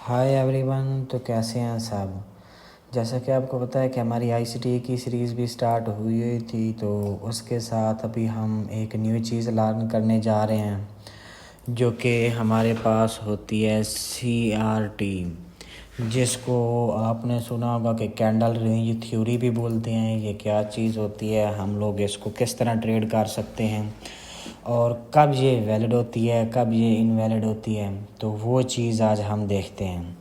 Hi everyone. तो कैसे हैं सब। जैसा कि आपको पता है कि हमारी आईसीटी की सीरीज़ भी स्टार्ट हुई थी, तो उसके साथ अभी हम एक न्यू चीज़ लर्न करने जा रहे हैं जो कि हमारे पास होती है सीआरटी, जिसको आपने सुना होगा कि कैंडल रेंज थ्योरी भी बोलते हैं। ये क्या चीज़ होती है, हम लोग इसको किस तरह ट्रेड कर सकते हैं और कब ये वैलिड होती है, कब ये इनवैलिड होती है, तो वो चीज़ आज हम देखते हैं।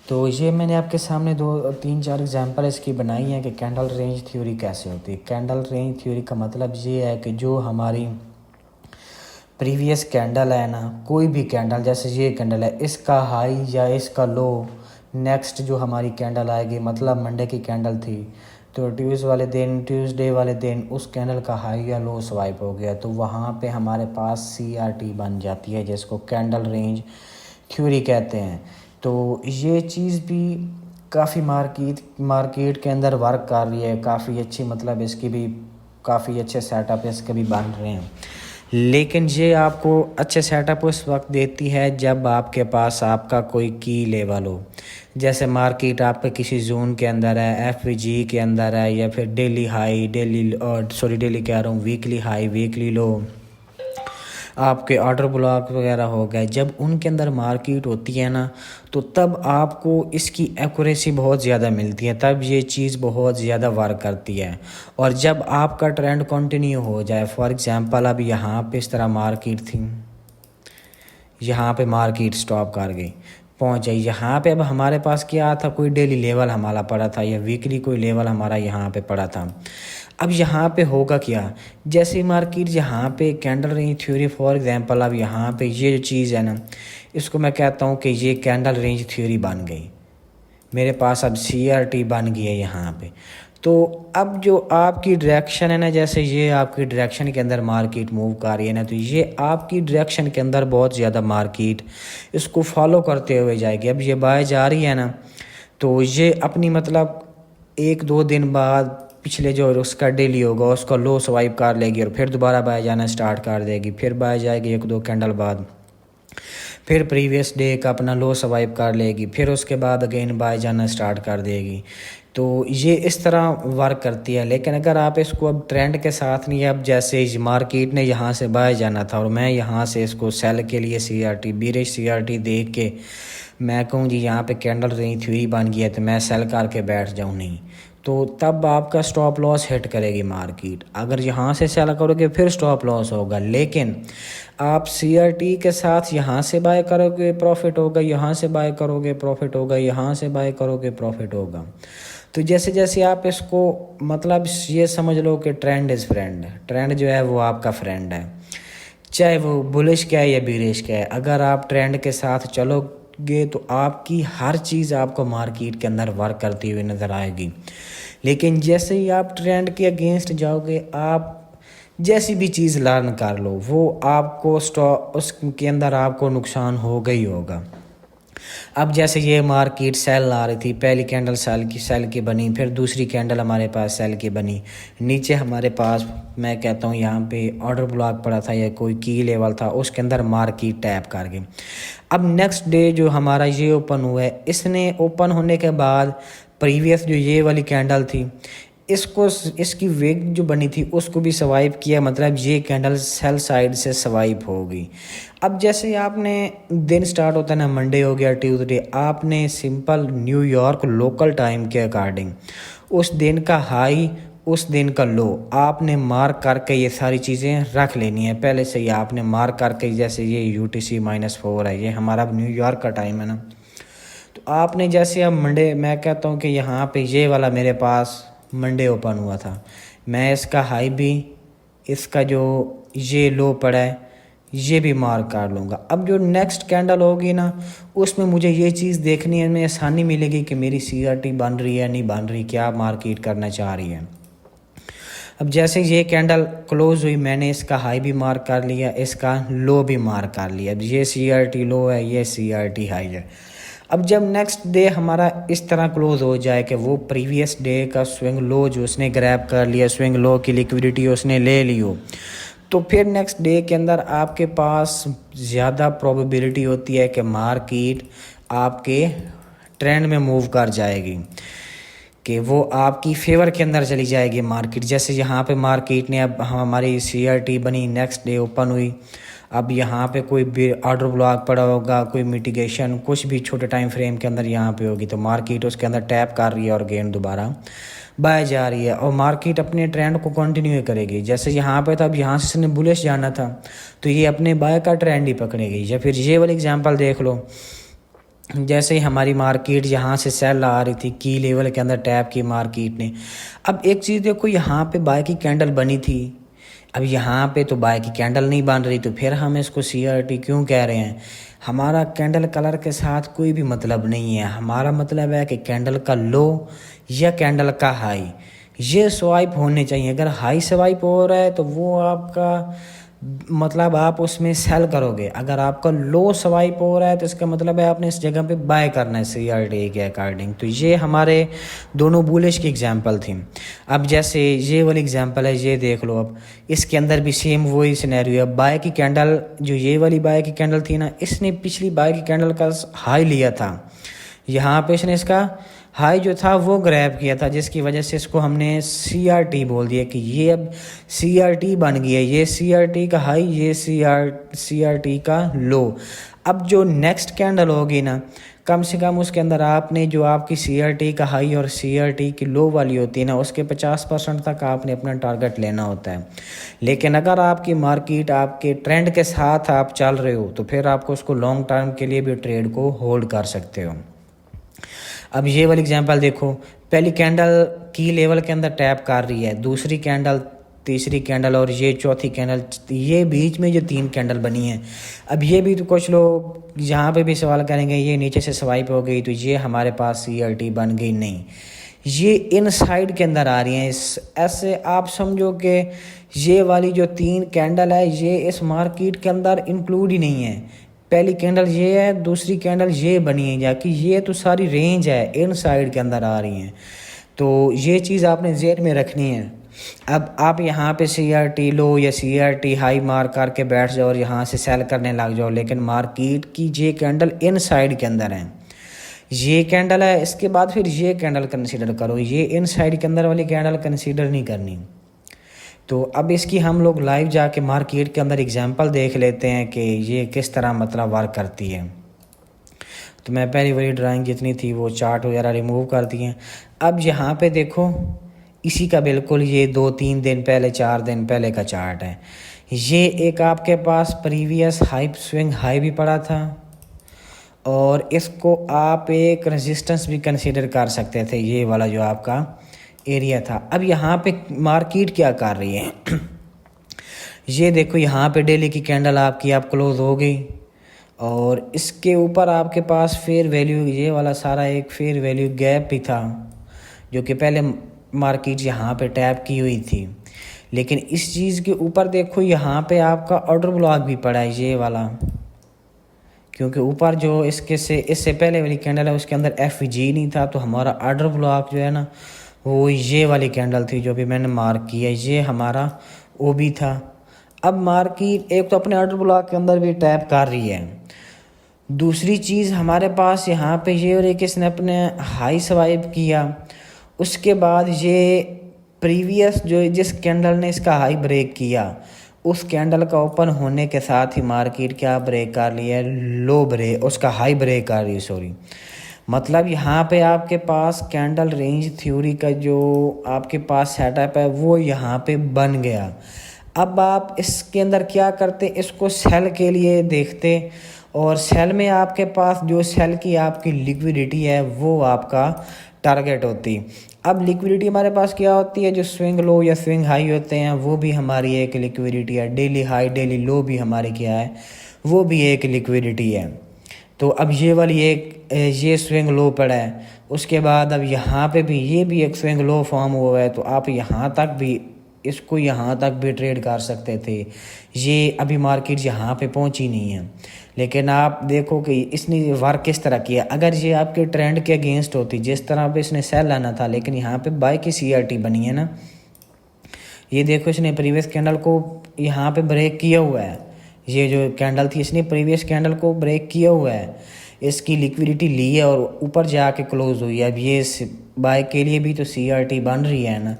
तो ये मैंने आपके सामने 2 3 4 एग्जांपल इसकी बनाई हैं कि कैंडल रेंज थ्योरी कैसे होती है। कैंडल रेंज थ्योरी का मतलब ये है कि जो हमारी प्रीवियस कैंडल है ना, कोई भी कैंडल, जैसे ये कैंडल है, इसका हाई या इसका लो, नेक्स्ट जो हमारी कैंडल आएगी, मतलब मंडे की कैंडल थी तो ट्यूसडे वाले दिन उस कैंडल का हाई या लो स्वाइप हो गया, तो वहाँ पे हमारे पास सीआरटी बन जाती है, जिसको कैंडल रेंज थ्योरी कहते हैं। तो ये चीज़ भी काफ़ी मार्केट के अंदर वर्क कर रही है, काफ़ी अच्छी, मतलब इसकी भी काफ़ी अच्छे सेटअप इसके भी बन रहे हैं। लेकिन ये आपको अच्छे सेटअप उस वक्त देती है जब आपके पास आपका कोई की लेवल हो। जैसे मार्केट आपके किसी जोन के अंदर है, एफवीजी के अंदर है, या फिर डेली हाई, डेली कह रहा हूँ, वीकली हाई वीकली लो, आपके ऑर्डर ब्लॉक वगैरह हो गए। जब उनके अंदर मार्केट होती है ना, तो तब आपको इसकी एक्यूरेसी बहुत ज़्यादा मिलती है, तब ये चीज़ बहुत ज़्यादा वर्क करती है। और जब आपका ट्रेंड कंटिन्यू हो जाए, फॉर एग्जांपल अब यहाँ पे इस तरह मार्केट थी, यहाँ पे मार्केट स्टॉप कर गई, पहुँच जाए यहाँ पे, अब हमारे पास क्या था, कोई डेली लेवल हमारा पड़ा था या वीकली कोई लेवल हमारा यहाँ पे पड़ा था। अब यहाँ पे होगा क्या, जैसे मार्केट यहाँ पे candle range theory for example, अब यहाँ पे ये जो चीज़ है ना, इसको मैं कहता हूँ कि ये कैंडल रेंज थ्योरी बन गई, मेरे पास अब सीआरटी बन गई है यहाँ पे। तो अब जो आपकी डायरेक्शन है ना, जैसे ये आपकी डायरेक्शन के अंदर मार्केट मूव कर रही है ना, तो ये आपकी डायरेक्शन के अंदर बहुत ज़्यादा मार्केट इसको फॉलो करते हुए जाएगी। अब ये बाय जा रही है ना, तो ये अपनी, मतलब 1 2 दिन बाद पिछले जो उसका डेली होगा उसका लो स्वाइप कर लेगी और फिर दोबारा बाय जाना स्टार्ट कर देगी, फिर बाय जाएगी 1 2 कैंडल बाद, फिर प्रीवियस डे का अपना लो स्वाइप कर लेगी, फिर उसके बाद अगेन बाय जाना स्टार्ट कर देगी। तो ये इस तरह वर्क करती है। लेकिन अगर आप इसको अब ट्रेंड के साथ नहीं, अब जैसे मार्केट ने यहाँ से बाय जाना था और मैं यहाँ से इसको सेल के लिए सीआरटी बीरिश सीआरटी देख के मैं कहूँ जी यहाँ पे कैंडल रेंज थ्योरी बन गई है, तो मैं सेल करके बैठ जाऊँ, नहीं, तो तब आपका स्टॉप लॉस हिट करेगी मार्केट। अगर यहाँ से सेल करोगे फिर स्टॉप लॉस होगा, लेकिन आप सीआरटी के साथ यहाँ से बाय करोगे प्रॉफिट होगा, यहाँ से बाय करोगे प्रॉफिट होगा, यहाँ से बाय करोगे प्रॉफिट होगा। तो जैसे जैसे आप इसको, मतलब ये समझ लो कि ट्रेंड इज़ फ्रेंड, ट्रेंड जो है वो आपका फ्रेंड है, चाहे वो बुलिश क्या है या बीरिश क्या है। अगर आप ट्रेंड के साथ चलोगे तो आपकी हर चीज़ आपको मार्केट के अंदर वर्क करती हुई नज़र आएगी। लेकिन जैसे ही आप ट्रेंड के अगेंस्ट जाओगे, आप जैसी भी चीज़ लर्न कर लो, वो आपको स्टॉक उसके अंदर आपको नुकसान होगा ही होगा। अब जैसे ये मार्केट सेल आ रही थी, पहली कैंडल सेल की बनी, फिर दूसरी कैंडल हमारे पास सेल की बनी, नीचे हमारे पास, मैं कहता हूँ यहाँ पे ऑर्डर ब्लॉक पड़ा था या कोई की लेवल था, उसके अंदर मार्केट टैप कर गई। अब नेक्स्ट डे जो हमारा ये ओपन हुआ है, इसने ओपन होने के बाद प्रीवियस जो ये वाली कैंडल थी, इसको, इसकी वेग जो बनी थी उसको भी स्वाइप किया, मतलब ये कैंडल सेल साइड से स्वाइप हो गई। अब जैसे आपने दिन स्टार्ट होता है ना, मंडे हो गया, ट्यूसडे, आपने सिंपल न्यूयॉर्क लोकल टाइम के अकॉर्डिंग उस दिन का हाई, उस दिन का लो आपने मार्क करके ये सारी चीज़ें रख लेनी है पहले से ही, आपने मार्क करके। जैसे ये UTC-4 है, ये हमारा न्यूयॉर्क का टाइम है ना, तो आपने जैसे अब मंडे, मैं कहता हूँ कि यहाँ पे ये वाला मेरे पास मंडे ओपन हुआ था, मैं इसका हाई भी, इसका जो ये लो पड़ा है ये भी मार्क कर लूँगा। अब जो नेक्स्ट कैंडल होगी ना, उसमें मुझे ये चीज़ देखनी है, में आसानी मिलेगी कि मेरी सीआरटी बन रही है नहीं बन रही, क्या मार्केट करना चाह रही है। अब जैसे ये कैंडल क्लोज हुई, मैंने इसका हाई भी मार्क कर लिया, इसका लो भी मार्क कर लिया। अब ये सीआरटी लो है, ये सीआरटी हाई है। अब जब नेक्स्ट डे हमारा इस तरह क्लोज हो जाए कि वो प्रीवियस डे का स्विंग लो जो उसने ग्रैब कर लिया, स्विंग लो की लिक्विडिटी उसने ले ली हो, तो फिर नेक्स्ट डे के अंदर आपके पास ज़्यादा प्रोबेबिलिटी होती है कि मार्केट आपके ट्रेंड में मूव कर जाएगी, कि वो आपकी फेवर के अंदर चली जाएगी मार्केट। जैसे यहाँ पे मार्केट ने अब हमारी CRT बनी, नेक्स्ट डे ओपन हुई, अब यहाँ पे कोई भी ऑर्डर ब्लॉक पड़ा होगा, कोई मिटिगेशन कुछ भी छोटे टाइम फ्रेम के अंदर यहाँ पे होगी, तो मार्केट उसके अंदर टैप कर रही है और गेन दोबारा बाय जा रही है और मार्केट अपने ट्रेंड को कंटिन्यू करेगी। जैसे यहाँ पे था, अब यहाँ से इसने बुलिश जाना था तो ये अपने बाय का ट्रेंड ही पकड़ेगी। या फिर ये वाली एग्जांपल देख लो, जैसे ही हमारी मार्केट यहाँ से सेल आ रही थी, की लेवल के अंदर टैप की मार्केट ने। अब एक चीज़ देखो, यहाँ पे बाय की कैंडल बनी थी, अब यहाँ पे तो बाय की कैंडल नहीं बन रही, तो फिर हम इसको CRT क्यों कह रहे हैं? हमारा कैंडल कलर के साथ कोई भी मतलब नहीं है, हमारा मतलब है कि कैंडल का लो या कैंडल का हाई ये स्वाइप होने चाहिए। अगर हाई स्वाइप हो रहा है तो वो आपका मतलब आप उसमें सेल करोगे, अगर आपका लो स्वाइप हो रहा है तो इसका मतलब है आपने इस जगह पे बाय करना है CRT के अकॉर्डिंग। तो ये हमारे दोनों बुलिश की एग्जांपल थी। अब जैसे ये वाली एग्जांपल है, ये देख लो, अब इसके अंदर भी सेम वही सिनेरियो है। बाय की कैंडल, जो ये वाली बाय की कैंडल थी ना, इसने पिछली बाय की कैंडल का हाई लिया था, यहाँ पे इसने इसका हाई जो था वो ग्रैब किया था, जिसकी वजह से इसको हमने CRT बोल दिया कि ये अब CRT बन गई है। ये CRT का हाई, ये CRT का लो। अब जो नेक्स्ट कैंडल होगी ना, कम से कम उसके अंदर आपने जो आपकी CRT का हाई और CRT की लो वाली होती है ना, उसके 50% तक आपने अपना टारगेट लेना होता है। लेकिन अगर आपकी मार्केट आपके ट्रेंड के साथ आप चल रहे हो तो फिर आपको उसको लॉन्ग टर्म के लिए भी ट्रेड को होल्ड कर सकते हो। अब ये वाली एग्जांपल देखो, पहली कैंडल की लेवल के अंदर टैप कर रही है, दूसरी कैंडल, तीसरी कैंडल और ये चौथी कैंडल, ये बीच में जो 3 कैंडल बनी है। अब ये भी तो कुछ लोग यहाँ पे भी सवाल करेंगे, ये नीचे से स्वाइप हो गई तो ये हमारे पास CRT बन गई। नहीं, ये इन साइड के अंदर आ रही हैं। इस ऐसे आप समझो कि ये वाली जो 3 कैंडल है ये इस मार्केट के अंदर इंक्लूड ही नहीं है। पहली कैंडल ये है, दूसरी कैंडल ये बनी है, जाकि ये तो सारी रेंज है इन साइड के अंदर आ रही हैं। तो ये चीज़ आपने जेन में रखनी है। अब आप यहाँ पे CRT लो या CRT हाई मार करके बैठ जाओ और यहाँ से सेल करने लग जाओ, लेकिन मार्केट की ये कैंडल इन साइड के अंदर है, ये कैंडल है, इसके बाद फिर ये कैंडल कंसीडर करो, ये इन साइड के अंदर वाली कैंडल कंसीडर नहीं करनी। तो अब इसकी हम लोग लाइव जाके मार्केट के अंदर एग्जांपल देख लेते हैं कि ये किस तरह मतलब वर्क करती है। तो मैं पहली वाली ड्राइंग जितनी थी वो चार्ट वगैरह रिमूव कर दिए। अब यहाँ पे देखो, इसी का बिल्कुल ये 2-3 दिन पहले, 4 दिन पहले का चार्ट है। ये एक आपके पास प्रीवियस हाई स्विंग हाई भी पड़ा था और इसको आप एक रेजिस्टेंस भी कंसीडर कर सकते थे, ये वाला जो आपका एरिया था। अब यहाँ पे मार्केट क्या कर रही है ये देखो, यहाँ पे डेली की कैंडल आपकी आप क्लोज हो गई और इसके ऊपर आपके पास फेयर वैल्यू, ये वाला सारा एक फेयर वैल्यू गैप भी था, जो कि पहले मार्केट यहाँ पे टैप की हुई थी। लेकिन इस चीज़ के ऊपर देखो, यहाँ पे आपका ऑर्डर ब्लॉक भी पड़ा है, ये वाला, क्योंकि ऊपर जो इससे पहले वाली कैंडल है उसके अंदर FG नहीं था, तो हमारा ऑर्डर ब्लॉक जो है ना वो ये वाली कैंडल थी जो भी मैंने मार्क की है, ये हमारा OB था। अब मार्केट एक तो अपने ऑर्डर ब्लॉक के अंदर भी टैप कर रही है, दूसरी चीज़ हमारे पास यहाँ पे ये और एक इसने अपने हाई स्वाइप किया, उसके बाद ये प्रीवियस जो जिस कैंडल ने इसका हाई ब्रेक किया उस कैंडल का ओपन होने के साथ ही मार्केट क्या ब्रेक कर लिया, लो ब्रेक, उसका हाई ब्रेक कर रही है, सॉरी। मतलब यहाँ पे आपके पास कैंडल रेंज थ्योरी का जो आपके पास सेटअप है वो यहाँ पे बन गया। अब आप इसके अंदर क्या करते, इसको सेल के लिए देखते और सेल में आपके पास जो सेल की आपकी लिक्विडिटी है वो आपका टारगेट होती। अब लिक्विडिटी हमारे पास क्या होती है, जो स्विंग लो या स्विंग हाई होते हैं वो भी हमारी एक लिक्विडिटी है, डेली हाई डेली लो भी हमारी क्या है, वो भी एक लिक्विडिटी है। तो अब ये वाली एक ये स्विंग लो पड़ा है, उसके बाद अब यहाँ पे भी ये भी एक स्विंग लो फॉर्म हुआ है, तो आप यहाँ तक भी इसको यहाँ तक भी ट्रेड कर सकते थे। ये अभी मार्केट यहाँ पे पहुँची नहीं है, लेकिन आप देखो कि इसने वर्क किस तरह किया। अगर ये आपके ट्रेंड के अगेंस्ट होती, जिस तरह पे इसने सेल लाना था, लेकिन यहाँ पे बाय की CRT बनी है ना, ये देखो इसने प्रीवियस कैंडल को यहाँ पे ब्रेक किया हुआ है, ये जो कैंडल थी इसने प्रीवियस कैंडल को ब्रेक किया हुआ है। इसकी लिक्विडिटी ली है और ऊपर जाके क्लोज हुई है। अब ये बाय के लिए भी तो CRT बन रही है ना,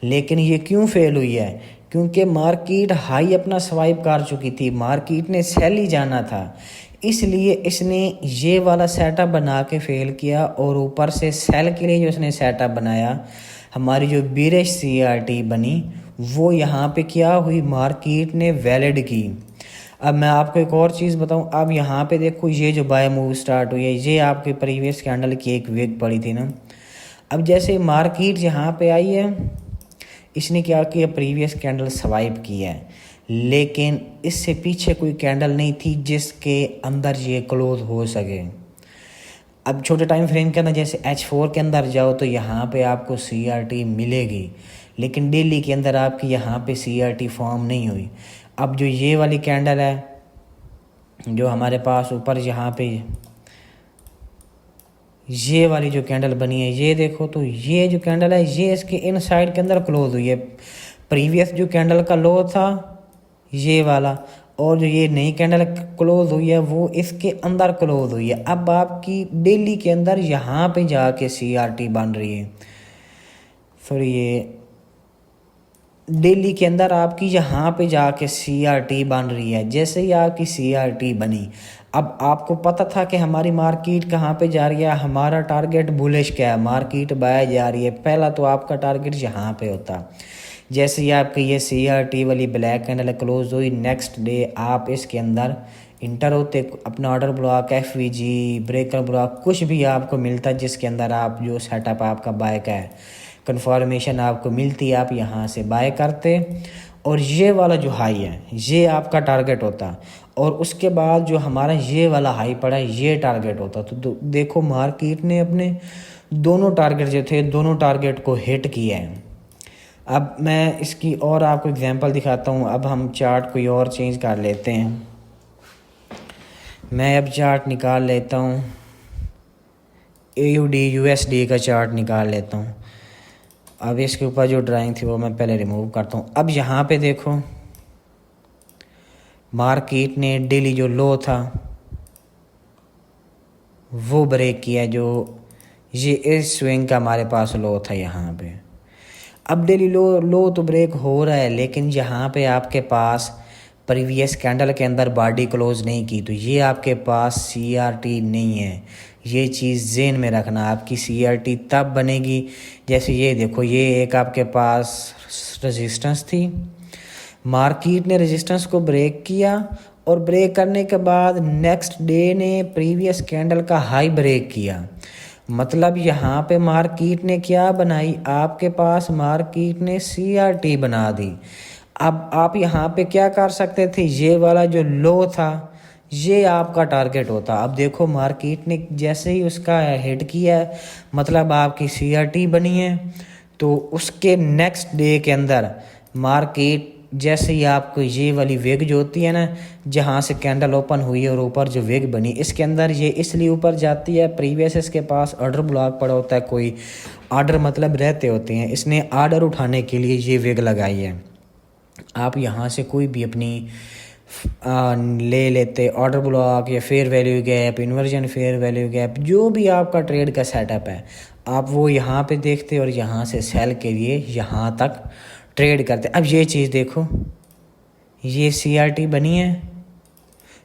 लेकिन ये क्यों फेल हुई है? क्योंकि मार्केट हाई अपना स्वाइप कर चुकी थी, मार्केट ने सेल ही जाना था, इसलिए इसने ये वाला सेटअप बना के फेल किया। और ऊपर से सेल के लिए जो इसने सेटअप बनाया, हमारी जो बीरिश CRT बनी वो यहाँ पे क्या हुई, मार्केट ने वैलिड की। अब मैं आपको एक और चीज़ बताऊं, अब यहाँ पे देखो ये जो बाय मूव स्टार्ट हुई है, ये आपके प्रीवियस कैंडल की एक विग पड़ी थी ना। अब जैसे मार्केट यहाँ पे आई है, इसने क्या किया, प्रीवियस कैंडल स्वाइप किया है, लेकिन इससे पीछे कोई कैंडल नहीं थी जिसके अंदर ये क्लोज हो सके। अब छोटे टाइम फ्रेम के अंदर जैसे H4 के अंदर जाओ तो यहाँ पे आपको CRT मिलेगी, लेकिन डेली के अंदर आपकी यहाँ पे CRT फॉर्म नहीं हुई। अब जो ये वाली कैंडल है जो हमारे पास ऊपर यहाँ पे ये वाली जो कैंडल बनी है, ये देखो तो ये जो कैंडल है ये इसके इन साइड के अंदर क्लोज हुई है। प्रीवियस जो कैंडल का लो था ये वाला, और जो ये नई कैंडल क्लोज हुई है वो इसके अंदर क्लोज हुई है। अब आपकी डेली के अंदर यहाँ पे जाके CRT बन रही है, सॉरी ये डेली के अंदर आपकी यहाँ पे जाके CRT बन रही है। जैसे ही आपकी CRT बनी, अब आपको पता था कि हमारी मार्केट कहाँ पे जा रही है, हमारा टारगेट बुलिश क्या है, मार्केट बाय जा रही है, पहला तो आपका टारगेट यहाँ पे होता। जैसे ही आपकी ये CRT वाली ब्लैक कैंडल क्लोज हुई, नेक्स्ट डे आप इसके अंदर इंटर होते, अपना order block, FVG, breaker block, कुछ भी आपको मिलता जिसके अंदर आप जो सेटअप आपका बाय का है, कन्फर्मेशन आपको मिलती, आप यहाँ से बाय करते, और ये वाला जो हाई है ये आपका टारगेट होता, और उसके बाद जो हमारा ये वाला हाई पड़ा है ये टारगेट होता। तो देखो मार्केट ने अपने दोनों टारगेट जो थे, दोनों टारगेट को हिट किया है। अब मैं इसकी और आपको एग्जांपल दिखाता हूँ। अब हम चार्ट कोई और चेंज कर लेते हैं। मैं अब चार्ट निकाल लेता हूँ, AUD USD का चार्ट निकाल लेता हूँ। अब इसके ऊपर जो ड्राइंग थी वो मैं पहले रिमूव करता हूँ। अब यहाँ पे देखो मार्केट ने डेली जो लो था वो ब्रेक किया, जो ये इस स्विंग का हमारे पास लो था यहाँ पे। अब डेली लो तो ब्रेक हो रहा है, लेकिन यहाँ पे आपके पास प्रीवियस कैंडल के अंदर बॉडी क्लोज नहीं की, तो ये आपके पास CRT नहीं है। ये चीज़ ज़हन में रखना, आपकी CRT तब बनेगी जैसे ये देखो, ये एक आपके पास रेजिस्टेंस थी, मार्केट ने रेजिस्टेंस को ब्रेक किया, और ब्रेक करने के बाद नेक्स्ट डे ने प्रीवियस कैंडल का हाई ब्रेक किया। मतलब यहाँ पे मार्केट ने क्या बनाई, आपके पास मार्केट ने CRT बना दी। अब आप यहाँ पे क्या कर सकते थे, ये वाला जो लो था ये आपका टारगेट होता। अब देखो मार्केट ने जैसे ही उसका हिट किया है, मतलब आपकी CRT बनी है, तो उसके नेक्स्ट डे के अंदर मार्केट जैसे ही आपको ये वाली वेग जो होती है ना, जहाँ से कैंडल ओपन हुई और ऊपर जो वेग बनी, इसके अंदर ये इसलिए ऊपर जाती है, प्रीवियस इसके पास ऑर्डर ब्लॉक पड़ा होता है, कोई ऑर्डर मतलब रहते होते हैं, इसने ऑर्डर उठाने के लिए ये वेग लगाई है। आप यहाँ से कोई भी अपनी ले लेते ऑर्डर ब्लॉक या fair value gap, inversion fair value gap, जो भी आपका ट्रेड का सेटअप है, आप वो यहाँ पे देखते और यहाँ से सेल के लिए यहाँ तक ट्रेड करते। अब ये चीज़ देखो, ये CRT बनी है,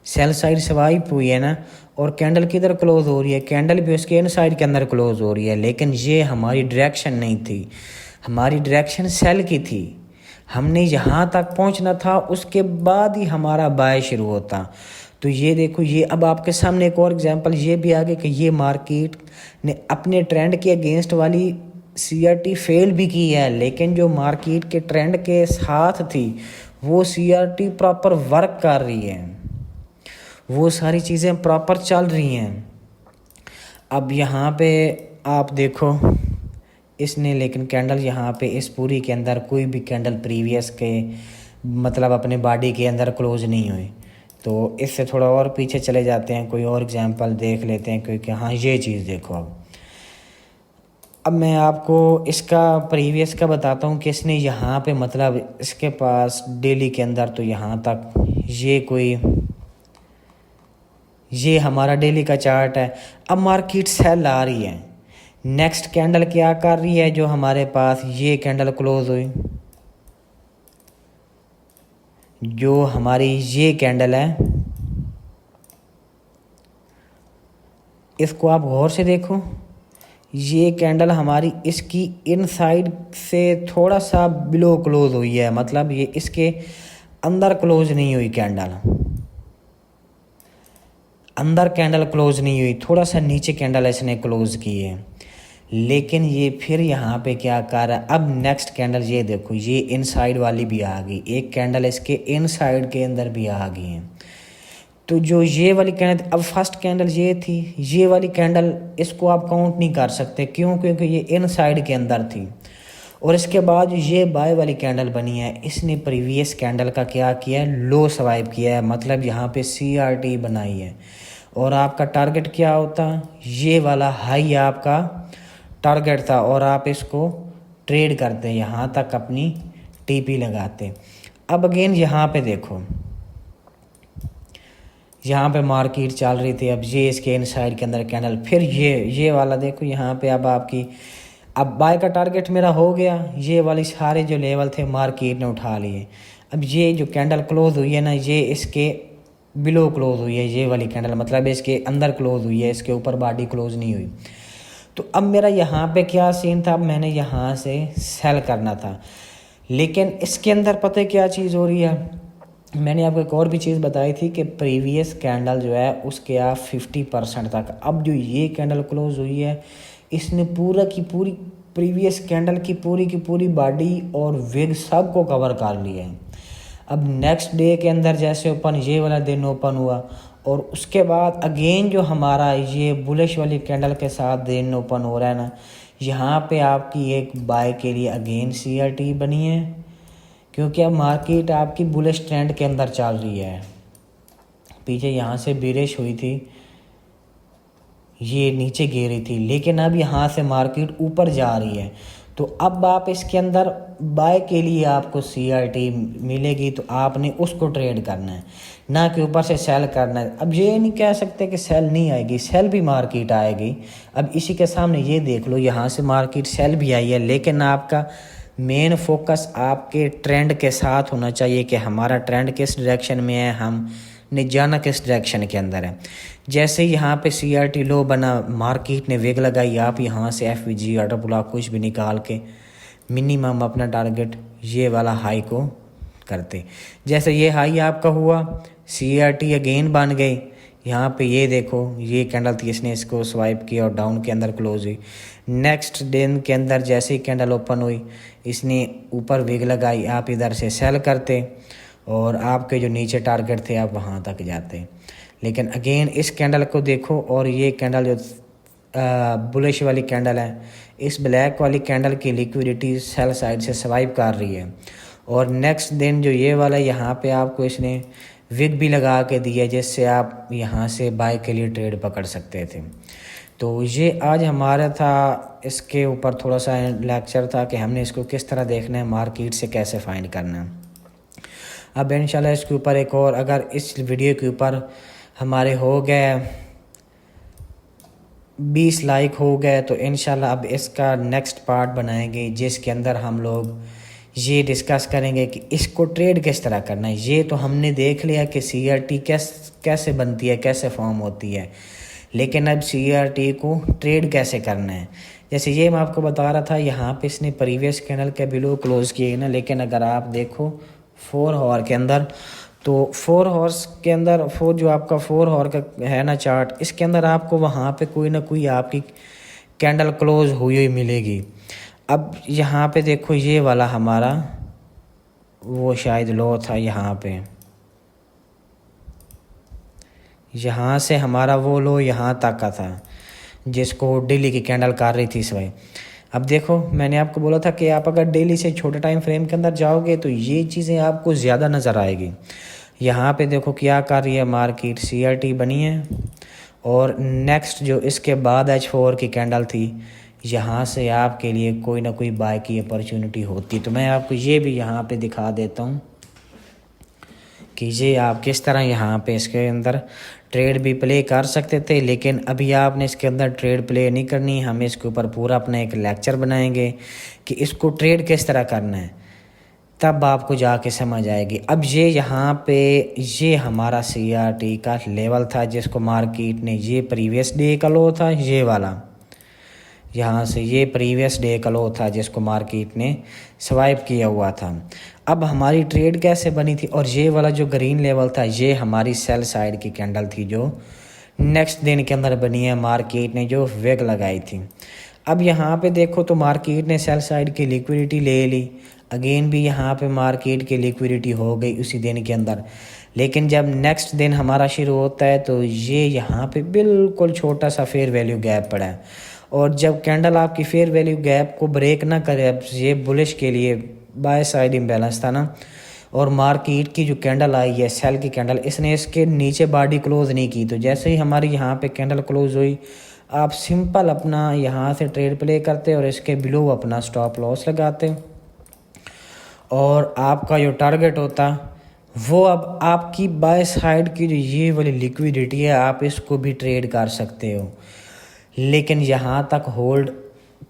सेल साइड स्वाइप हुई है ना, और कैंडल किधर क्लोज हो रही है, कैंडल भी उसके इन साइड के अंदर क्लोज हो रही है, लेकिन ये हमारी डायरेक्शन नहीं थी, हमारी डायरेक्शन सेल की थी। हमने यहाँ तक पहुँचना था, उसके बाद ही हमारा बाय शुरू होता। तो ये देखो, ये अब आपके सामने एक और एग्जांपल ये भी आ गया कि ये मार्केट ने अपने ट्रेंड के अगेंस्ट वाली CRT फेल भी की है, लेकिन जो मार्केट के ट्रेंड के साथ थी वो CRT प्रॉपर वर्क कर रही है, वो सारी चीज़ें प्रॉपर चल रही हैं। अब यहाँ पे आप देखो इसने, लेकिन कैंडल यहाँ पे इस पूरी के अंदर कोई भी कैंडल प्रीवियस के मतलब अपने बॉडी के अंदर क्लोज नहीं हुई। तो इससे थोड़ा और पीछे चले जाते हैं, कोई और एग्जांपल देख लेते हैं, क्योंकि हाँ ये चीज़ देखो। अब मैं आपको इसका प्रीवियस का बताता हूँ कि इसने यहाँ पे मतलब इसके पास डेली के अंदर तो यहाँ तक ये कोई ये हमारा डेली का चार्ट है। अब मार्केट सेल आ रही है। नेक्स्ट कैंडल क्या कर रही है, जो हमारे पास ये कैंडल क्लोज हुई, जो हमारी ये कैंडल है, इसको आप गौर से देखो। ये कैंडल हमारी इसकी इनसाइड से थोड़ा सा बिलो क्लोज हुई है, मतलब ये इसके अंदर क्लोज नहीं हुई कैंडल, अंदर कैंडल क्लोज नहीं हुई, थोड़ा सा नीचे कैंडल इसने क्लोज की है। लेकिन ये फिर यहाँ पे क्या कर रहा है, अब नेक्स्ट कैंडल ये देखो, ये इनसाइड वाली भी आ गई, एक कैंडल इसके इनसाइड के अंदर भी आ गई है। तो जो ये वाली कैंडल, अब फर्स्ट कैंडल ये थी, ये वाली कैंडल इसको आप काउंट नहीं कर सकते, क्यों? क्योंकि ये इनसाइड के अंदर थी। और इसके बाद ये बाय वाली कैंडल बनी है, इसने प्रीवियस कैंडल का क्या किया है, लो स्वाइप किया है, मतलब यहाँ पे CRT बनाई है। और आपका टारगेट क्या होता, ये वाला हाई आपका टारगेट था, और आप इसको ट्रेड करते, यहाँ तक अपनी TP लगाते। अब अगेन यहाँ पे देखो, यहाँ पे मार्केट चल रही थी, अब ये इसके इनसाइड के अंदर कैंडल, फिर ये वाला देखो यहाँ पे, अब आपकी अब बाय का टारगेट मेरा हो गया, ये वाली सारे जो लेवल थे मार्केट ने उठा लिए। अब ये जो कैंडल क्लोज हुई है ना, ये इसके बिलो क्लोज हुई है, ये वाली कैंडल, मतलब इसके अंदर क्लोज हुई है, इसके ऊपर बॉडी क्लोज नहीं हुई। तो अब मेरा यहाँ पे क्या सीन था, अब मैंने यहाँ से सेल करना था, लेकिन इसके अंदर पता है क्या चीज़ हो रही है, मैंने आपको एक और भी चीज़ बताई थी कि प्रीवियस कैंडल जो है उसके आप 50% तक, अब जो ये कैंडल क्लोज हुई है, इसने पूरा की पूरी प्रीवियस कैंडल की पूरी बॉडी और विग सब को कवर कर लिया है। अब नेक्स्ट डे के अंदर जैसे ओपन, ये वाला दिन ओपन हुआ, और उसके बाद अगेन जो हमारा ये बुलिश वाली कैंडल के साथ दिन ओपन हो रहा है ना, यहाँ पे आपकी एक बाय के लिए अगेन CRT बनी है, क्योंकि अब मार्केट आपकी बुलिश ट्रेंड के अंदर चल रही है। पीछे यहाँ से बेरिश हुई थी, ये नीचे गिर रही थी, लेकिन अब यहाँ से मार्केट ऊपर जा रही है। तो अब आप इसके अंदर बाय के लिए आपको CRT मिलेगी, तो आपने उसको ट्रेड करना है, ना कि ऊपर से सेल करना है। अब ये नहीं कह सकते कि सेल नहीं आएगी, सेल भी मार्केट आएगी। अब इसी के सामने ये देख लो, यहाँ से मार्केट सेल भी आई है, लेकिन आपका मेन फोकस आपके ट्रेंड के साथ होना चाहिए कि हमारा ट्रेंड किस डायरेक्शन में है, हमने जाना किस डायरेक्शन के अंदर है। जैसे यहाँ पे CRT लो बना, मार्केट ने वेग लगाई, आप यहाँ से FVG ऑर्डर ब्लॉक कुछ भी निकाल के मिनिमम अपना टारगेट ये वाला हाई को करते। जैसे ये हाई आपका हुआ, CRT अगेन बन गई, यहाँ पे ये देखो, ये कैंडल थी, इसने इसको स्वाइप किया और डाउन के अंदर क्लोज हुई। नेक्स्ट दिन के अंदर जैसे ही कैंडल ओपन हुई, इसने ऊपर विग लगाई, आप इधर से सेल करते और आपके जो नीचे टारगेट थे आप वहाँ तक जाते। लेकिन अगेन इस कैंडल को देखो, और ये कैंडल जो बुलिश वाली कैंडल है, इस ब्लैक वाली कैंडल की लिक्विडिटी सेल साइड से स्वाइप कर रही है। और नेक्स्ट दिन जो ये वाला, यहाँ पे आपको इसने विग भी लगा के दी है, जिससे आप यहाँ से बाय के लिए ट्रेड पकड़ सकते थे। तो ये आज हमारा था, इसके ऊपर थोड़ा सा लेक्चर था कि हमने इसको किस तरह देखना है, मार्केट से कैसे फाइंड करना है। अब इंशाल्लाह इसके ऊपर एक और, अगर इस वीडियो के ऊपर हमारे हो गए 20 लाइक हो गए, तो इंशाल्लाह अब इसका नेक्स्ट पार्ट बनाएंगे, जिसके अंदर हम लोग ये डिस्कस करेंगे कि इसको ट्रेड किस तरह करना है। ये तो हमने देख लिया कि CRT कैसे बनती है, कैसे फॉर्म होती है, लेकिन अब CRT को ट्रेड कैसे करना है। जैसे ये मैं आपको बता रहा था, यहाँ पे इसने प्रीवियस कैंडल के बिलो क्लोज किए ना, लेकिन अगर आप देखो 4 आवर के अंदर, तो 4 आवर्स के अंदर, जो आपका 4 आवर का है ना चार्ट, इसके अंदर आपको वहाँ पे कोई ना कोई आपकी कैंडल क्लोज हुई हुई मिलेगी। अब यहाँ पे देखो, ये वाला हमारा वो शायद लो था, यहाँ से हमारा वो लो यहाँ तक का था, जिसको डेली की कैंडल कर रही थी इस वजह। अब देखो, मैंने आपको बोला था कि आप अगर डेली से छोटे टाइम फ्रेम के अंदर जाओगे तो ये चीज़ें आपको ज़्यादा नज़र आएगी। यहाँ पे देखो क्या कर रही है मार्केट, CRT बनी है, और नेक्स्ट जो इसके बाद H4 की कैंडल थी, यहाँ से आपके लिए कोई ना कोई बाय की अपॉर्चुनिटी होती। तो मैं आपको ये भी यहाँ पे दिखा देता हूँ कि ये आप किस तरह यहाँ पे इसके अंदर ट्रेड भी प्ले कर सकते थे, लेकिन अभी आपने इसके अंदर ट्रेड प्ले नहीं करनी। हम इसके ऊपर पूरा अपना एक लेक्चर बनाएंगे कि इसको ट्रेड किस तरह करना है, तब आपको जाके समझ आएगी। अब ये यहाँ पे ये हमारा CRT का लेवल था जिसको मार्केट ने, ये प्रीवियस डे का लो था, ये वाला यहाँ से ये प्रीवियस डे का लो था जिसको मार्केट ने स्वाइप किया हुआ था। अब हमारी ट्रेड कैसे बनी थी, और ये वाला जो ग्रीन लेवल था ये हमारी सेल साइड की कैंडल थी जो नेक्स्ट दिन के अंदर बनी है, मार्केट ने जो वेग लगाई थी। अब यहाँ पे देखो तो मार्केट ने सेल साइड की लिक्विडिटी ले ली, अगेन भी यहाँ पे मार्केट की लिक्विडिटी हो गई उसी दिन के अंदर। लेकिन जब नेक्स्ट दिन हमारा शुरू होता है तो ये यहाँ पे बिल्कुल छोटा सा फेयर वैल्यू गैप पड़ा है, और जब कैंडल आपकी फेयर वैल्यू गैप को ब्रेक ना करे, अब ये बुलिश के लिए बाय साइड इम्बैलेंस था ना, और मार्केट की जो कैंडल आई है सेल की कैंडल, इसने इसके नीचे बॉडी क्लोज नहीं की। तो जैसे ही हमारी यहाँ पे कैंडल क्लोज हुई, आप सिंपल अपना यहाँ से ट्रेड प्ले करते और इसके बिलो अपना स्टॉप लॉस लगाते, और आपका जो टारगेट होता वो अब आपकी बाय साइड की जो ये वाली लिक्विडिटी है आप इसको भी ट्रेड कर सकते हो। लेकिन यहाँ तक होल्ड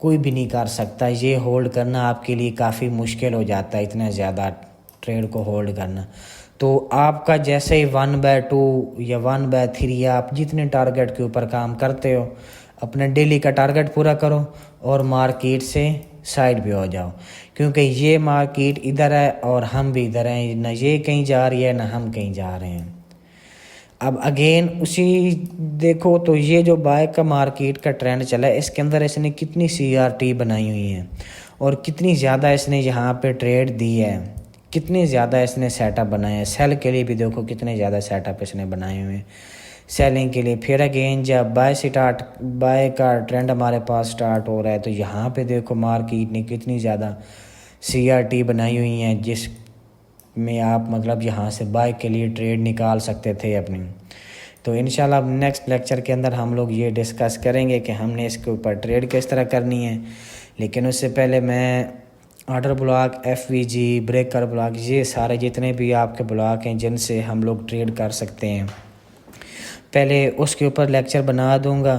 कोई भी नहीं कर सकता, ये होल्ड करना आपके लिए काफ़ी मुश्किल हो जाता है, इतना ज़्यादा ट्रेड को होल्ड करना। तो आपका जैसे ही 1/2 या 1/3 आप जितने टारगेट के ऊपर काम करते हो, अपने डेली का टारगेट पूरा करो और मार्केट से साइड भी हो जाओ, क्योंकि ये मार्केट इधर है और हम भी इधर हैं, ना ये कहीं जा रही है ना हम कहीं जा रहे हैं। अब अगेन उसी देखो तो ये जो बाय का मार्केट का ट्रेंड चला है, इसके अंदर इसने कितनी CRT बनाई हुई है और कितनी ज़्यादा इसने यहाँ पे ट्रेड दी है, कितनी ज़्यादा इसने सेटअप बनाए हैं। सेल के लिए भी देखो कितने ज़्यादा सेटअप इसने बनाए हुए हैं सेलिंग के लिए। फिर अगेन जब बाय का ट्रेंड हमारे पास स्टार्ट हो रहा है तो यहाँ पे देखो मार्केट ने कितनी ज़्यादा CRT बनाई हुई हैं, जिस में आप मतलब यहाँ से बाय के लिए ट्रेड निकाल सकते थे अपनी। तो इंशाल्लाह अब नेक्स्ट लेक्चर के अंदर हम लोग ये डिस्कस करेंगे कि हमने इसके ऊपर ट्रेड किस तरह करनी है। लेकिन उससे पहले मैं order block, FVG, breaker block, ये सारे जितने भी आपके ब्लॉक हैं जिनसे हम लोग ट्रेड कर सकते हैं, पहले उसके ऊपर लेक्चर बना दूंगा,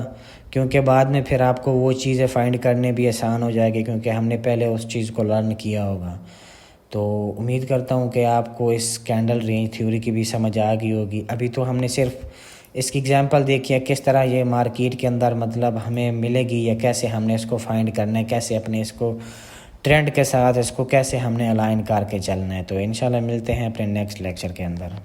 क्योंकि बाद में फिर आपको वो चीज़ें फाइंड करने भी आसान हो जाएगी, क्योंकि हमने पहले उस चीज़ को लर्न किया होगा। तो उम्मीद करता हूँ कि आपको इस कैंडल रेंज थ्योरी की भी समझ आ गई होगी। अभी तो हमने सिर्फ इसकी एग्जांपल देखी है किस तरह ये मार्केट के अंदर मतलब हमें मिलेगी, या कैसे हमने इसको फाइंड करना है, कैसे अपने इसको ट्रेंड के साथ इसको कैसे हमने अलाइन करके चलना है। तो इंशाल्लाह मिलते हैं अपने नेक्स्ट लेक्चर के अंदर।